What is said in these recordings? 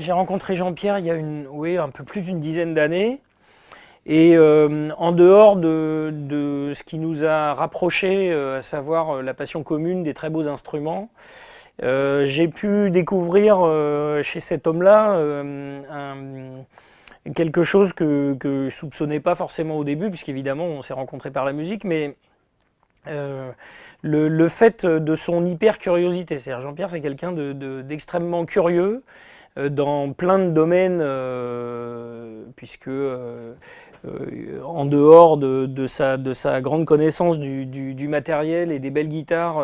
J'ai rencontré Jean-Pierre il y a un peu plus d'une dizaine d'années. Et en dehors de ce qui nous a rapprochés, à savoir la passion commune des très beaux instruments, j'ai pu découvrir chez cet homme-là quelque chose que je ne soupçonnais pas forcément au début, puisqu'évidemment on s'est rencontrés par la musique, mais euh, le fait de son hyper curiosité. C'est-à-dire Jean-Pierre, c'est quelqu'un d'extrêmement curieux dans plein de domaines, puisque en dehors de sa grande connaissance du matériel et des belles guitares,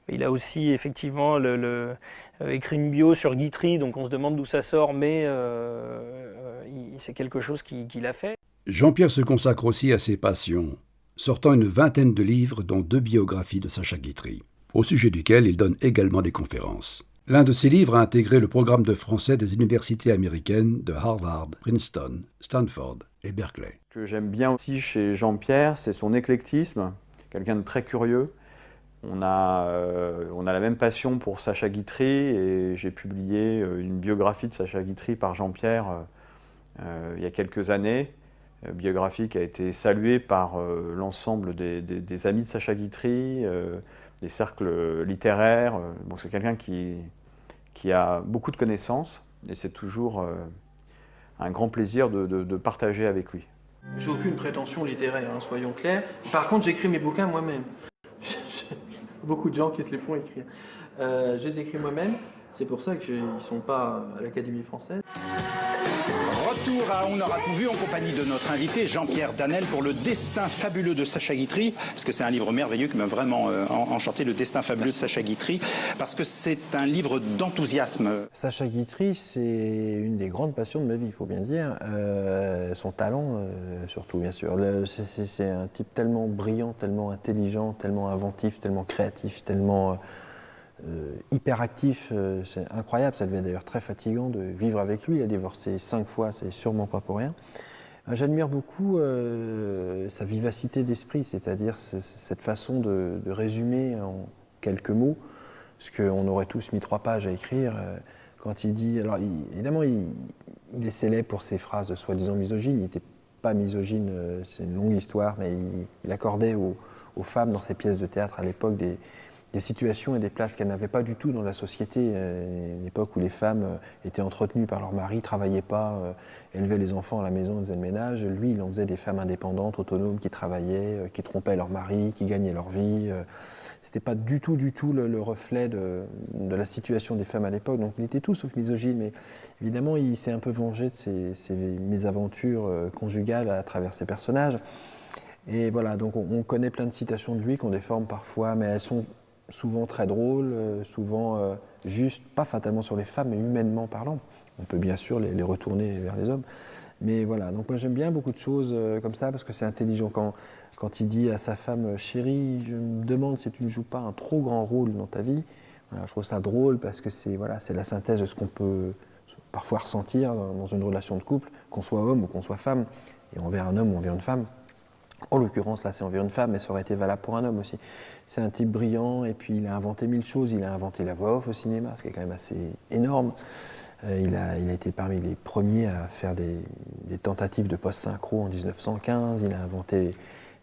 il a aussi effectivement écrit une bio sur Guitry, donc on se demande d'où ça sort, mais c'est quelque chose qu'il a fait. Jean-Pierre se consacre aussi à ses passions, sortant une vingtaine de livres dont 2 biographies de Sacha Guitry, au sujet duquel il donne également des conférences. L'un de ses livres a intégré le programme de français des universités américaines de Harvard, Princeton, Stanford et Berkeley. Ce que j'aime bien aussi chez Jean-Pierre, c'est son éclectisme, quelqu'un de très curieux. On a la même passion pour Sacha Guitry et j'ai publié une biographie de Sacha Guitry par Jean-Pierre il y a quelques années. Biographie qui a été saluée par l'ensemble des amis de Sacha Guitry, des cercles littéraires. Bon, c'est quelqu'un qui a beaucoup de connaissances et c'est toujours un grand plaisir de partager avec lui. J'ai aucune prétention littéraire, hein, soyons clairs. Par contre, j'écris mes bouquins moi-même. Beaucoup de gens qui se les font écrire. Je les écris moi-même, c'est pour ça qu'ils ne sont pas à l'Académie française. Retour à On aura tout vu en compagnie de notre invité Jean-Pierre Danel pour Le destin fabuleux de Sacha Guitry, parce que c'est un livre merveilleux qui m'a vraiment enchanté, Le destin fabuleux de Sacha Guitry, parce que c'est un livre d'enthousiasme. Sacha Guitry, c'est une des grandes passions de ma vie, il faut bien dire. Son talent, surtout, bien sûr. C'est un type tellement brillant, tellement intelligent, tellement inventif, tellement créatif, tellement hyperactif. C'est incroyable. Ça devait être d'ailleurs très fatigant de vivre avec lui. Il a divorcé 5 fois, c'est sûrement pas pour rien. J'admire beaucoup sa vivacité d'esprit, c'est-à-dire cette façon de résumer en quelques mots, parce qu'on aurait tous mis 3 pages à écrire. Quand il dit, alors évidemment, il est célèbre pour ses phrases de soi-disant misogynes. Il n'était pas misogyne, c'est une longue histoire, mais il accordait aux femmes dans ses pièces de théâtre à l'époque des situations et des places qu'elles n'avaient pas du tout dans la société. Une époque où les femmes étaient entretenues par leur mari, ne travaillaient pas, élevaient les enfants à la maison, faisaient le ménage. Lui, il en faisait des femmes indépendantes, autonomes, qui travaillaient, qui trompaient leur mari, qui gagnaient leur vie. C'était pas du tout le reflet de la situation des femmes à l'époque. Donc il était tout sauf misogyne, mais évidemment, il s'est un peu vengé de ses mésaventures conjugales à travers ses personnages. Et voilà, donc on connaît plein de citations de lui qu'on déforme parfois, mais elles sont souvent très drôles, souvent juste, pas fatalement sur les femmes, mais humainement parlant. On peut bien sûr les retourner vers les hommes. Mais voilà, donc moi j'aime bien beaucoup de choses comme ça, parce que c'est intelligent. Quand il dit à sa femme « Chérie, je me demande si tu ne joues pas un trop grand rôle dans ta vie », voilà, je trouve ça drôle, parce que c'est la synthèse de ce qu'on peut parfois ressentir dans une relation de couple, qu'on soit homme ou qu'on soit femme, et envers un homme ou envers une femme. En l'occurrence, là, c'est envers une femme, mais ça aurait été valable pour un homme aussi. C'est un type brillant, et puis il a inventé 1000 choses. Il a inventé la voix off au cinéma, ce qui est quand même assez énorme. Il a été parmi les premiers à faire des tentatives de post-synchro en 1915. Il a inventé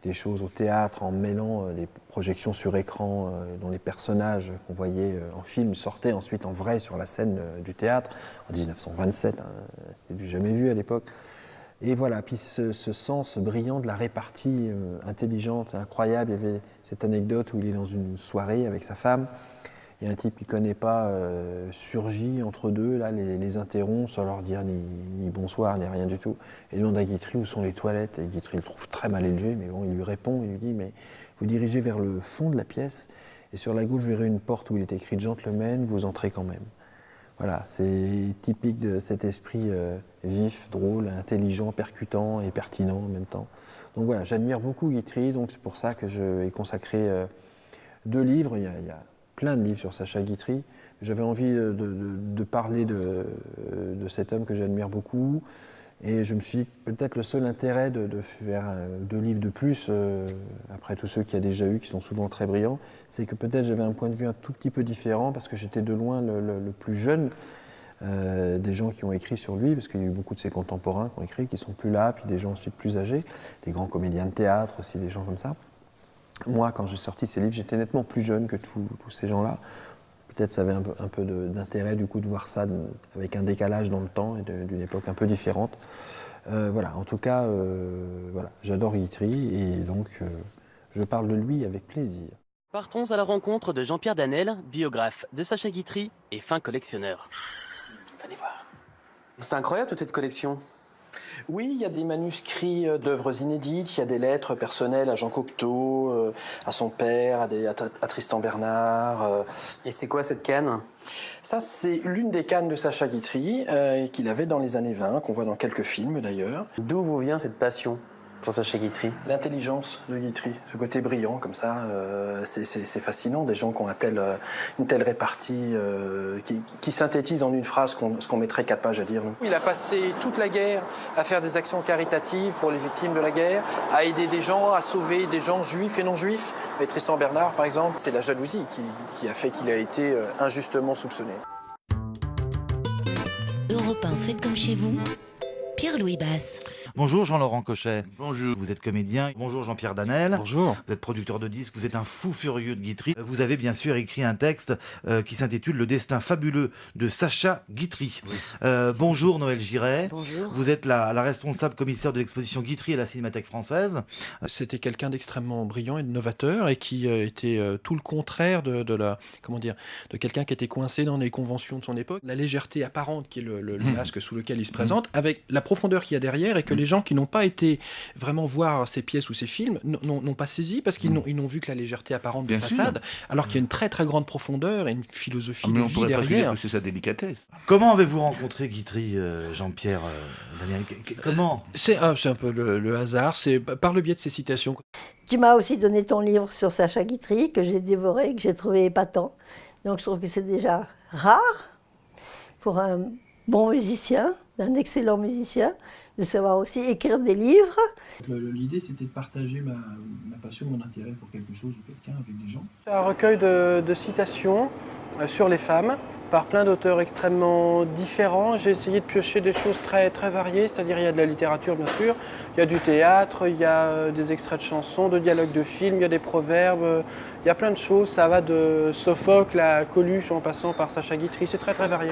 des choses au théâtre en mêlant les projections sur écran dont les personnages qu'on voyait en film sortaient ensuite en vrai sur la scène du théâtre en 1927. Hein, c'était du jamais vu à l'époque. Et voilà, puis ce sens brillant de la répartie intelligente, incroyable. Il y avait cette anecdote où il est dans une soirée avec sa femme, et un type qu'il ne connaît pas surgit entre deux, là, les interrompt sans leur dire ni bonsoir, ni rien du tout. Et demande à Guitry où sont les toilettes. Et Guitry le trouve très mal élevé, mais bon, il lui répond, il lui dit « mais vous dirigez vers le fond de la pièce, et sur la gauche, vous verrez une porte où il est écrit « Gentleman, vous entrez quand même ». Voilà, c'est typique de cet esprit vif, drôle, intelligent, percutant et pertinent en même temps. Donc voilà, j'admire beaucoup Guitry, donc c'est pour ça que je vais consacrer 2 livres. Il y a plein de livres sur Sacha Guitry. J'avais envie de parler de cet homme que j'admire beaucoup. Et je me suis dit peut-être le seul intérêt de faire 2 livres de plus, après tous ceux qu'il y a déjà eu, qui sont souvent très brillants, c'est que peut-être j'avais un point de vue un tout petit peu différent, parce que j'étais de loin le plus jeune des gens qui ont écrit sur lui, parce qu'il y a eu beaucoup de ses contemporains qui ont écrit, qui sont plus là, puis des gens aussi plus âgés, des grands comédiens de théâtre aussi, des gens comme ça. Moi, quand j'ai sorti ces livres, j'étais nettement plus jeune que tous ces gens-là. Peut-être ça avait un peu d'intérêt du coup de voir ça avec un décalage dans le temps et d'une époque un peu différente. Voilà, en tout cas, voilà, j'adore Guitry et donc je parle de lui avec plaisir. Partons à la rencontre de Jean-Pierre Danel, biographe de Sacha Guitry et fin collectionneur. Venez voir. C'est incroyable toute cette collection. Oui, il y a des manuscrits d'œuvres inédites, il y a des lettres personnelles à Jean Cocteau, à son père, à Tristan Bernard. Et c'est quoi cette canne? Ça, c'est l'une des cannes de Sacha Guitry qu'il avait dans les années 20, qu'on voit dans quelques films d'ailleurs. D'où vous vient cette passion pour Sacha Guitry? L'intelligence de Guitry, ce côté brillant comme ça, c'est fascinant. Des gens qui ont une telle répartie, qui synthétisent en une phrase ce qu'on mettrait 4 pages à dire. Il a passé toute la guerre à faire des actions caritatives pour les victimes de la guerre, à aider des gens, à sauver des gens juifs et non juifs. Et Tristan Bernard, par exemple, c'est la jalousie qui a fait qu'il a été injustement soupçonné. Europe 1, faites comme chez vous. Pierre-Louis Basse. Bonjour Jean-Laurent Cochet. Bonjour. Vous êtes comédien. Bonjour Jean-Pierre Danel. Bonjour. Vous êtes producteur de disques, vous êtes un fou furieux de Guitry. Vous avez bien sûr écrit un texte qui s'intitule Le destin fabuleux de Sacha Guitry. Oui. Bonjour Noël Giret. Bonjour. Vous êtes la responsable commissaire de l'exposition Guitry à la Cinémathèque française. C'était quelqu'un d'extrêmement brillant et de novateur et qui était tout le contraire de quelqu'un qui était coincé dans les conventions de son époque. La légèreté apparente qui est le masque sous lequel il se présente, avec la profondeur qu'il y a derrière et que les gens qui n'ont pas été vraiment voir ces pièces ou ces films n'ont pas saisi parce qu'ils n'ont vu que la légèreté apparente de façade, alors qu'il y a une très très grande profondeur et une philosophie de vie derrière. C'est sa délicatesse. Comment avez-vous rencontré Guitry, Jean-Pierre Daniel? Comment? C'est un peu le hasard, c'est par le biais de ces citations. Tu m'as aussi donné ton livre sur Sacha Guitry, que j'ai dévoré, que j'ai trouvé épatant. Donc je trouve que c'est déjà rare pour un bon musicien, un excellent musicien, de savoir aussi écrire des livres. L'idée, c'était de partager ma passion, mon intérêt pour quelque chose ou quelqu'un avec des gens. Un recueil de citations sur les femmes par plein d'auteurs extrêmement différents. J'ai essayé de piocher des choses très, très variées, c'est-à-dire il y a de la littérature bien sûr, il y a du théâtre, il y a des extraits de chansons, de dialogues de films, il y a des proverbes, il y a plein de choses. Ça va de Sophocle à Coluche en passant par Sacha Guitry, c'est très très varié.